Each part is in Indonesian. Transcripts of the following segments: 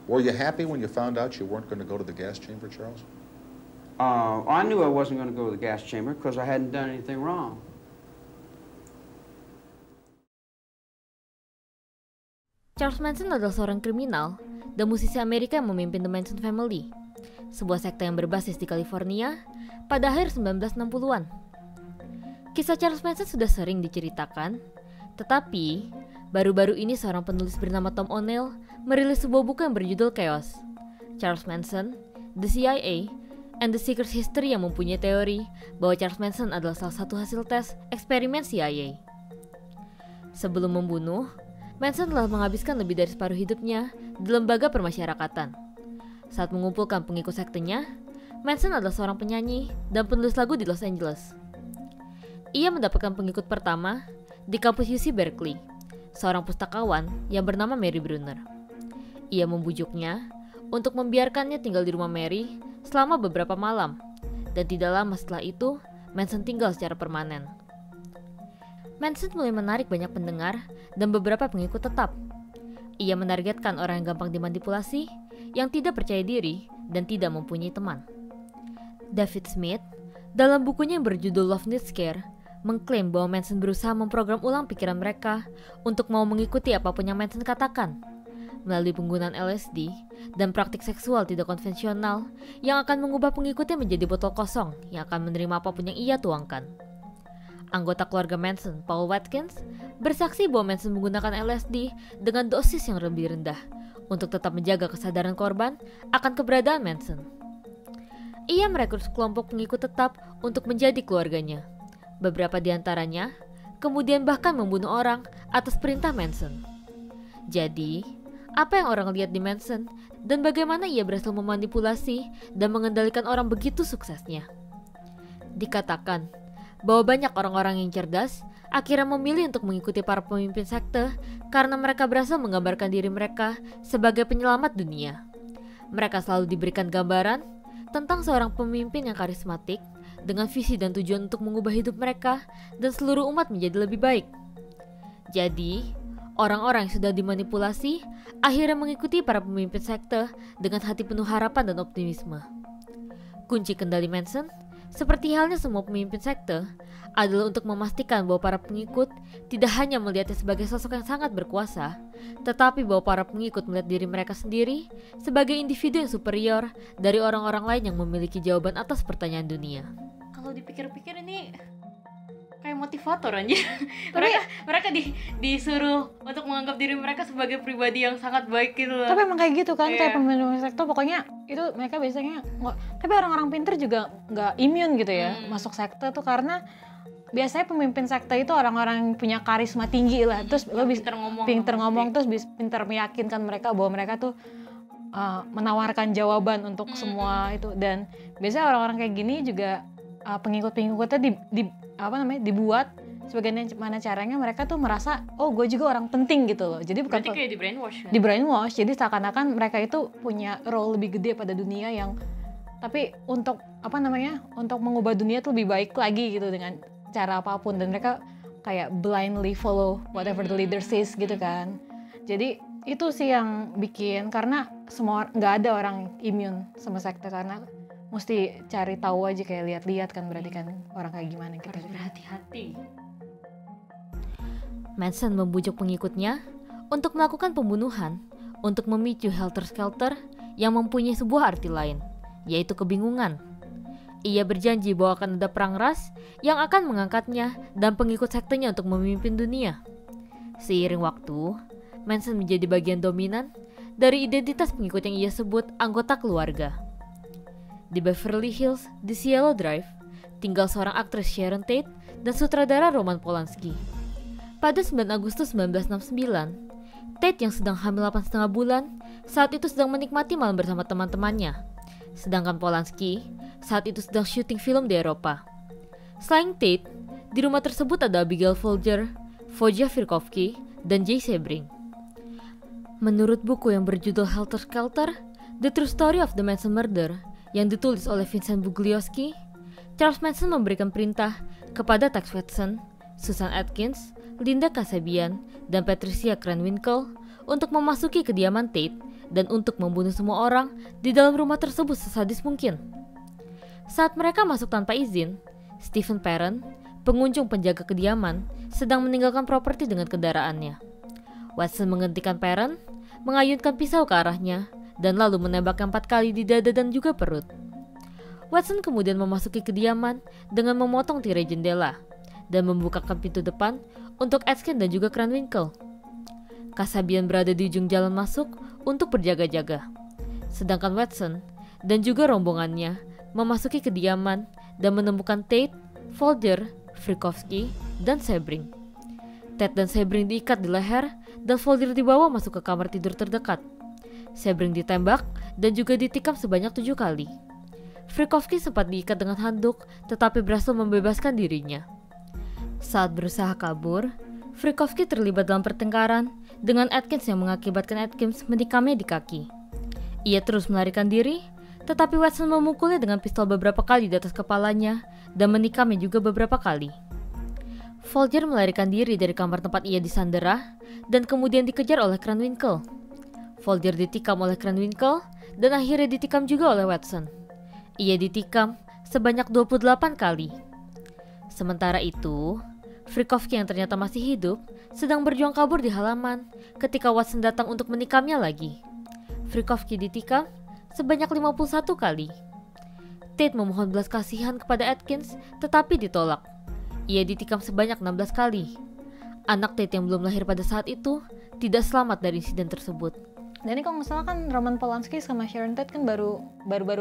Were you happy when you found out you weren't going to go to the gas chamber, Charles? I knew I wasn't going to go to the gas chamber because I hadn't done anything wrong. Charles Manson adalah seorang kriminal dan musisi Amerika yang memimpin The Manson Family, sebuah sekte yang berbasis di California pada akhir 1960-an. Kisah Charles Manson sudah sering diceritakan, tetapi baru-baru ini seorang penulis bernama Tom O'Neill merilis sebuah buku yang berjudul Chaos, Charles Manson, The CIA, and the Secret History yang mempunyai teori bahwa Charles Manson adalah salah satu hasil tes eksperimen CIA. Sebelum membunuh, Manson telah menghabiskan lebih dari separuh hidupnya di lembaga permasyarakatan. Saat mengumpulkan pengikut sektenya, Manson adalah seorang penyanyi dan penulis lagu di Los Angeles. Ia mendapatkan pengikut pertama di kampus UC Berkeley, seorang pustakawan yang bernama Mary Brunner. Ia membujuknya untuk membiarkannya tinggal di rumah Mary selama beberapa malam, dan tidak lama setelah itu, Manson tinggal secara permanen. Manson mulai menarik banyak pendengar dan beberapa pengikut tetap. Ia menargetkan orang yang gampang dimanipulasi, yang tidak percaya diri, dan tidak mempunyai teman. David Smith, dalam bukunya yang berjudul Love Needs Care, mengklaim bahwa Manson berusaha memprogram ulang pikiran mereka untuk mau mengikuti apapun yang Manson katakan, melalui penggunaan LSD dan praktik seksual tidak konvensional yang akan mengubah pengikutnya menjadi botol kosong yang akan menerima apapun yang ia tuangkan. Anggota keluarga Manson, Paul Watkins, bersaksi bahwa Manson menggunakan LSD dengan dosis yang lebih rendah untuk tetap menjaga kesadaran korban akan keberadaan Manson. Ia merekrut kelompok pengikut tetap untuk menjadi keluarganya. Beberapa di antaranya kemudian bahkan membunuh orang atas perintah Manson. Jadi, apa yang orang lihat di Manson dan bagaimana ia berhasil memanipulasi dan mengendalikan orang begitu suksesnya? Dikatakan bahwa banyak orang-orang yang cerdas akhirnya memilih untuk mengikuti para pemimpin sekte karena mereka berhasil menggambarkan diri mereka sebagai penyelamat dunia. Mereka selalu diberikan gambaran tentang seorang pemimpin yang karismatik dengan visi dan tujuan untuk mengubah hidup mereka dan seluruh umat menjadi lebih baik. Jadi, orang-orang yang sudah dimanipulasi akhirnya mengikuti para pemimpin sekte dengan hati penuh harapan dan optimisme. Kunci kendali Manson, seperti halnya semua pemimpin sekte, adalah untuk memastikan bahwa para pengikut tidak hanya melihatnya sebagai sosok yang sangat berkuasa, tetapi bahwa para pengikut melihat diri mereka sendiri sebagai individu yang superior dari orang-orang lain yang memiliki jawaban atas pertanyaan dunia. Kalau dipikir-pikir ini kayak motivator aja. mereka disuruh untuk menganggap diri mereka sebagai pribadi yang sangat baik gitu loh. Tapi emang kayak gitu kan, kayak pemimpin sekte pokoknya itu mereka biasanya nggak. Tapi orang-orang pinter juga nggak immune gitu ya masuk sekte tuh, karena biasanya pemimpin sekte itu orang-orang yang punya karisma tinggi lah. Terus lo bisa pinter ngomong terus bisa pinter meyakinkan mereka bahwa mereka tuh menawarkan jawaban untuk semua itu. Dan biasanya orang-orang kayak gini juga pengikut-pengikutnya dibuat sebagaimana caranya mereka tuh merasa gue juga orang penting gitu loh. Jadi bukan kayak di brainwash kan? Di brainwash, jadi seakan-akan mereka itu punya role lebih gede pada dunia yang tapi untuk untuk mengubah dunia tuh lebih baik lagi gitu dengan cara apapun, dan mereka kayak blindly follow whatever the leader says gitu kan. Jadi itu sih yang bikin, karena nggak ada orang immune sama sekte, karena mesti cari tahu aja, kayak lihat-lihat kan, berarti kan orang kayak gimana gitu. Harus berhati-hati. Manson membujuk pengikutnya untuk melakukan pembunuhan untuk memicu helter-skelter yang mempunyai sebuah arti lain, yaitu kebingungan. Ia berjanji bahwa akan ada perang ras yang akan mengangkatnya dan pengikut sektenya untuk memimpin dunia. Seiring waktu, Manson menjadi bagian dominan dari identitas pengikut yang ia sebut anggota keluarga. Di Beverly Hills, di Cielo Drive, tinggal seorang aktris Sharon Tate dan sutradara Roman Polanski. Pada 9 Agustus 1969, Tate yang sedang hamil 8,5 bulan saat itu sedang menikmati malam bersama teman-temannya. Sedangkan Polanski saat itu sedang syuting film di Eropa. Selain Tate, di rumah tersebut ada Abigail Folger, Wojciech Firkowski, dan Jay Sebring. Menurut buku yang berjudul Helter Skelter, The True Story of the Manson Murder, yang ditulis oleh Vincent Bugliosi, Charles Manson memberikan perintah kepada Tex Watson, Susan Atkins, Linda Kasabian, dan Patricia Krenwinkel untuk memasuki kediaman Tate dan untuk membunuh semua orang di dalam rumah tersebut sesadis mungkin. Saat mereka masuk tanpa izin, Stephen Perrin, pengunjung penjaga kediaman, sedang meninggalkan properti dengan kendaraannya. Watson menghentikan Perrin, mengayunkan pisau ke arahnya, dan lalu menembaknya 4 kali di dada dan juga perut. Watson kemudian memasuki kediaman dengan memotong tirai jendela dan membukakan pintu depan untuk Atkin dan juga Krenwinkel. Kasabian berada di ujung jalan masuk untuk berjaga-jaga, sedangkan Watson dan juga rombongannya memasuki kediaman dan menemukan Tate, Folger, Frykowski, dan Sebring. Tate dan Sebring diikat di leher dan Folger dibawa masuk ke kamar tidur terdekat. Sebring ditembak dan juga ditikam sebanyak 7 kali. Frykowski sempat diikat dengan handuk tetapi berhasil membebaskan dirinya. Saat berusaha kabur, Frykowski terlibat dalam pertengkaran dengan Atkins yang mengakibatkan Atkins menikamnya di kaki. Ia terus melarikan diri, tetapi Watson memukulnya dengan pistol beberapa kali di atas kepalanya dan menikamnya juga beberapa kali. Folger melarikan diri dari kamar tempat ia disandera dan kemudian dikejar oleh Krenwinkel. Folger ditikam oleh Krenwinkel dan akhirnya ditikam juga oleh Watson. Ia ditikam sebanyak 28 kali. Sementara itu, Frykowski yang ternyata masih hidup sedang berjuang kabur di halaman ketika Watson datang untuk menikamnya lagi. Frykowski ditikam sebanyak 51 kali. Tate memohon belas kasihan kepada Atkins tetapi ditolak. Ia ditikam sebanyak 16 kali. Anak Tate yang belum lahir pada saat itu tidak selamat dari insiden tersebut. Dan ini kalau nggak salah kan Roman Polanski sama Sharon Tate kan baru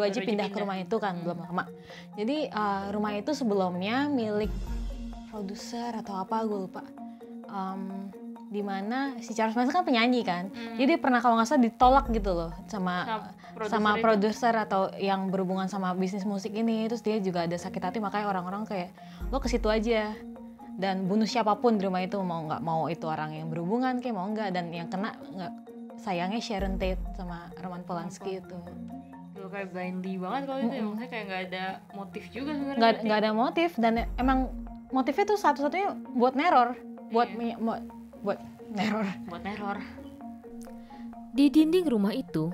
aja pindah ke rumah itu kan, belum lama. Jadi rumah itu sebelumnya milik produser atau apa gue lupa. Dimana si Charles Manson kan penyanyi kan, jadi pernah kalau nggak salah ditolak gitu loh sama produser atau yang berhubungan sama bisnis musik ini. Terus dia juga ada sakit hati, makanya orang-orang kayak lo ke situ aja dan bunuh siapapun di rumah itu, mau nggak mau itu orang yang berhubungan kayak mau nggak, dan yang kena nggak sayangnya Sharon Tate sama Roman Polanski itu. Lo kayak blindly banget kalau itu ya, maksudnya kayak nggak ada motif juga sebenarnya. Nggak ada motif, dan emang motifnya tuh satu-satunya buat neror, buat neror. Di dinding rumah itu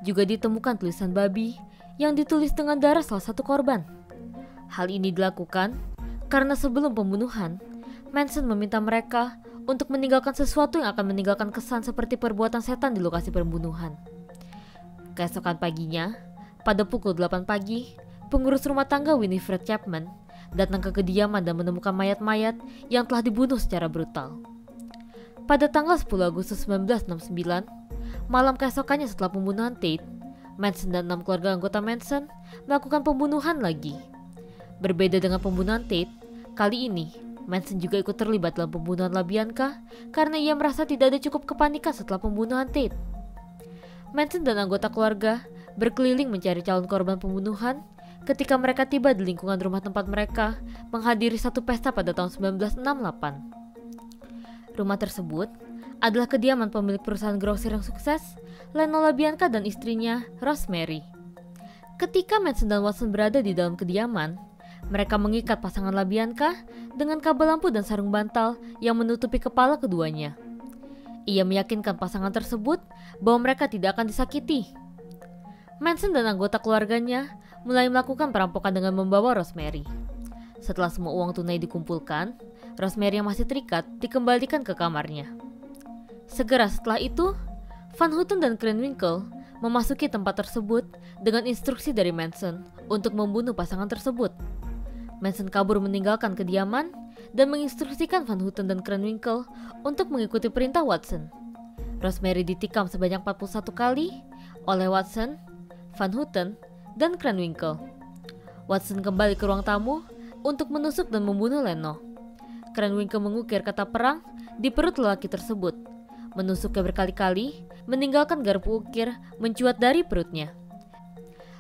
juga ditemukan tulisan babi yang ditulis dengan darah salah satu korban. Hal ini dilakukan karena sebelum pembunuhan, Manson meminta mereka untuk meninggalkan sesuatu yang akan meninggalkan kesan seperti perbuatan setan di lokasi pembunuhan. Keesokan paginya, pada pukul 8 pagi, pengurus rumah tangga Winifred Chapman datang ke kediaman dan menemukan mayat-mayat yang telah dibunuh secara brutal. Pada tanggal 10 Agustus 1969, malam keesokannya setelah pembunuhan Tate, Manson dan 6 keluarga anggota Manson melakukan pembunuhan lagi. Berbeda dengan pembunuhan Tate, kali ini Manson juga ikut terlibat dalam pembunuhan Labianka karena ia merasa tidak ada cukup kepanikan setelah pembunuhan Tate. Manson dan anggota keluarga berkeliling mencari calon korban pembunuhan ketika mereka tiba di lingkungan rumah tempat mereka menghadiri satu pesta pada tahun 1968. Rumah tersebut adalah kediaman pemilik perusahaan grosir yang sukses, Leno Labianka dan istrinya, Rosemary. Ketika Manson dan Watson berada di dalam kediaman, mereka mengikat pasangan Labianka dengan kabel lampu dan sarung bantal yang menutupi kepala keduanya. Ia meyakinkan pasangan tersebut bahwa mereka tidak akan disakiti. Manson dan anggota keluarganya mulai melakukan perampokan dengan membawa Rosemary. Setelah semua uang tunai dikumpulkan, Rosemary yang masih terikat dikembalikan ke kamarnya. Segera setelah itu, Van Houten dan Krenwinkel memasuki tempat tersebut dengan instruksi dari Manson untuk membunuh pasangan tersebut. Manson kabur meninggalkan kediaman dan menginstruksikan Van Houten dan Krenwinkel untuk mengikuti perintah Watson. Rosemary ditikam sebanyak 41 kali oleh Watson, Van Houten, dan Krenwinkel. Watson kembali ke ruang tamu untuk menusuk dan membunuh Leno. Krenwinkel mengukir kata perang di perut lelaki tersebut, menusuknya berkali-kali, meninggalkan garpu ukir mencuat dari perutnya.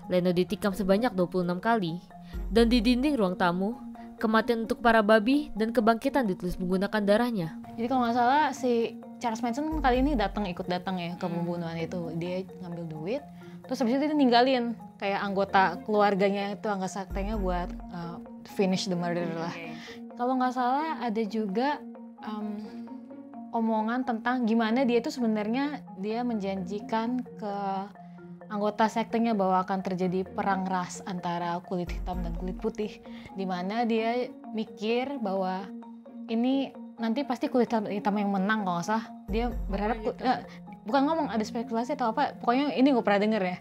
Leno ditikam sebanyak 26 kali, dan di dinding ruang tamu, kematian untuk para babi dan kebangkitan ditulis menggunakan darahnya. Jadi kalau nggak salah si Charles Manson kali ini ikut datang ya ke pembunuhan itu. Dia ngambil duit, terus habis itu dia ninggalin kayak anggota keluarganya itu, anggota saktenya buat finish the murder lah. Kalau nggak salah ada juga omongan tentang gimana dia itu sebenarnya dia menjanjikan ke anggota sektenya bahwa akan terjadi perang ras antara kulit hitam dan kulit putih, di mana dia mikir bahwa ini nanti pasti kulit hitam yang menang kalau nggak salah. Dia berharap bukan ngomong ada spekulasi atau apa, pokoknya ini gue pernah denger ya.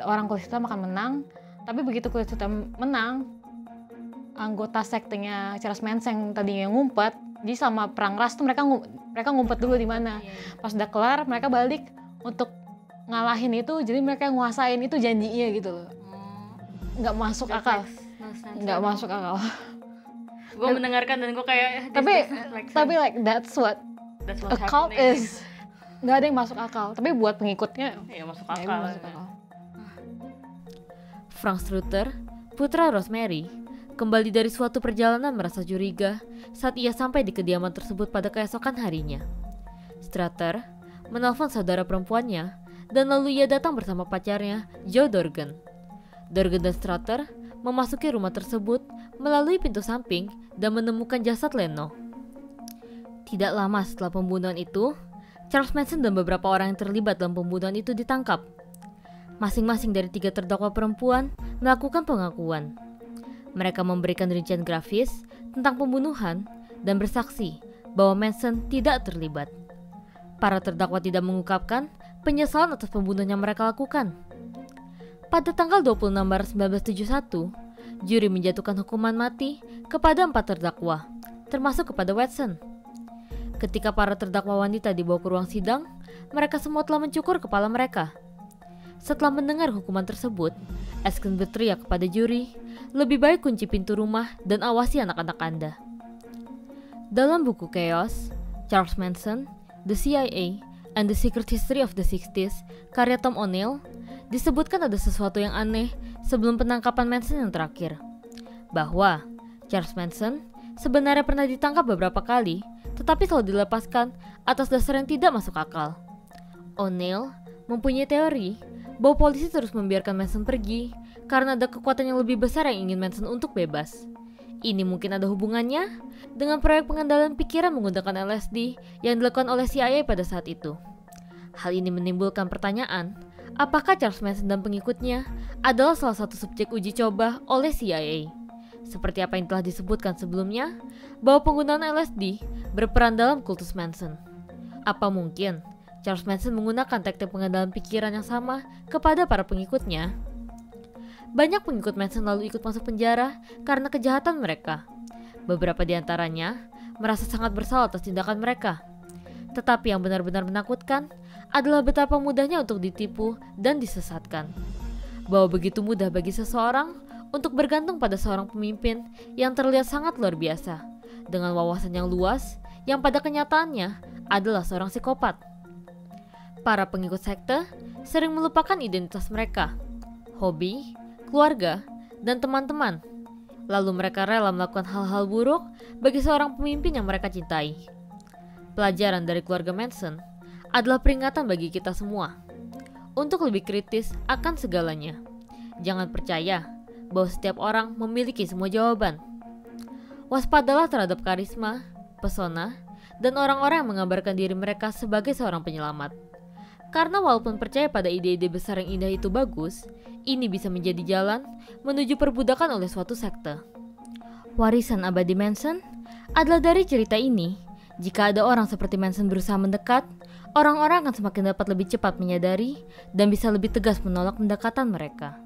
Orang kulit hitam akan menang, tapi begitu kulit hitam menang, anggota sektenya Charles Manson tadinya yang ngumpet, jadi sama perang ras tuh mereka ngumpet dulu di mana. Pas udah kelar mereka balik untuk ngalahin itu, jadi mereka nguasain itu janjinya gitu loh. Nggak masuk akal. Nggak masuk akal. Gue mendengarkan dan gue kayak tapi like that's what a cult is. Nggak ada yang masuk akal, tapi buat pengikutnya ya masuk akal. Frank Strutter, putra Rosemary, kembali dari suatu perjalanan merasa curiga saat ia sampai di kediaman tersebut pada keesokan harinya. Strutter menelpon saudara perempuannya dan lalu ia datang bersama pacarnya, Joe Dorgan. Dorgan dan Strutter memasuki rumah tersebut melalui pintu samping dan menemukan jasad Leno. Tidak lama setelah pembunuhan itu, Charles Manson dan beberapa orang yang terlibat dalam pembunuhan itu ditangkap. Masing-masing dari 3 terdakwa perempuan melakukan pengakuan. Mereka memberikan rincian grafis tentang pembunuhan dan bersaksi bahwa Manson tidak terlibat. Para terdakwa tidak mengungkapkan penyesalan atas pembunuhan yang mereka lakukan. Pada tanggal 26 Maret 1971, juri menjatuhkan hukuman mati kepada 4 terdakwa, termasuk kepada Watson. Ketika para terdakwa wanita dibawa ke ruang sidang, mereka semua telah mencukur kepala mereka. Setelah mendengar hukuman tersebut, Eskin berteriak kepada juri, lebih baik kunci pintu rumah dan awasi anak-anak Anda. Dalam buku Chaos, Charles Manson, The CIA, and the Secret History of the 60s, karya Tom O'Neill, disebutkan ada sesuatu yang aneh sebelum penangkapan Manson yang terakhir. Bahwa Charles Manson sebenarnya pernah ditangkap beberapa kali, tetapi selalu dilepaskan atas dasar yang tidak masuk akal. O'Neill mempunyai teori bahwa polisi terus membiarkan Manson pergi karena ada kekuatan yang lebih besar yang ingin Manson untuk bebas. Ini mungkin ada hubungannya dengan proyek pengendalian pikiran menggunakan LSD yang dilakukan oleh CIA pada saat itu. Hal ini menimbulkan pertanyaan, apakah Charles Manson dan pengikutnya adalah salah satu subjek uji coba oleh CIA? Seperti apa yang telah disebutkan sebelumnya, bahwa penggunaan LSD berperan dalam kultus Manson. Apa mungkin Charles Manson menggunakan teknik pengendalian pikiran yang sama kepada para pengikutnya? Banyak pengikut Manson lalu ikut masuk penjara karena kejahatan mereka. Beberapa di antaranya merasa sangat bersalah atas tindakan mereka. Tetapi yang benar-benar menakutkan adalah betapa mudahnya untuk ditipu dan disesatkan. Bahwa begitu mudah bagi seseorang untuk bergantung pada seorang pemimpin yang terlihat sangat luar biasa, dengan wawasan yang luas, yang pada kenyataannya adalah seorang psikopat. Para pengikut sekte sering melupakan identitas mereka, hobi, keluarga, dan teman-teman. Lalu mereka rela melakukan hal-hal buruk bagi seorang pemimpin yang mereka cintai. Pelajaran dari keluarga Manson adalah peringatan bagi kita semua untuk lebih kritis akan segalanya. Jangan percaya bahwa setiap orang memiliki semua jawaban. Waspadalah terhadap karisma, pesona, dan orang-orang yang mengabarkan diri mereka sebagai seorang penyelamat. Karena walaupun percaya pada ide-ide besar yang indah itu bagus, ini bisa menjadi jalan menuju perbudakan oleh suatu sekte. Warisan abadi Manson adalah dari cerita ini. Jika ada orang seperti Manson berusaha mendekat, orang-orang akan semakin dapat lebih cepat menyadari dan bisa lebih tegas menolak pendekatan mereka.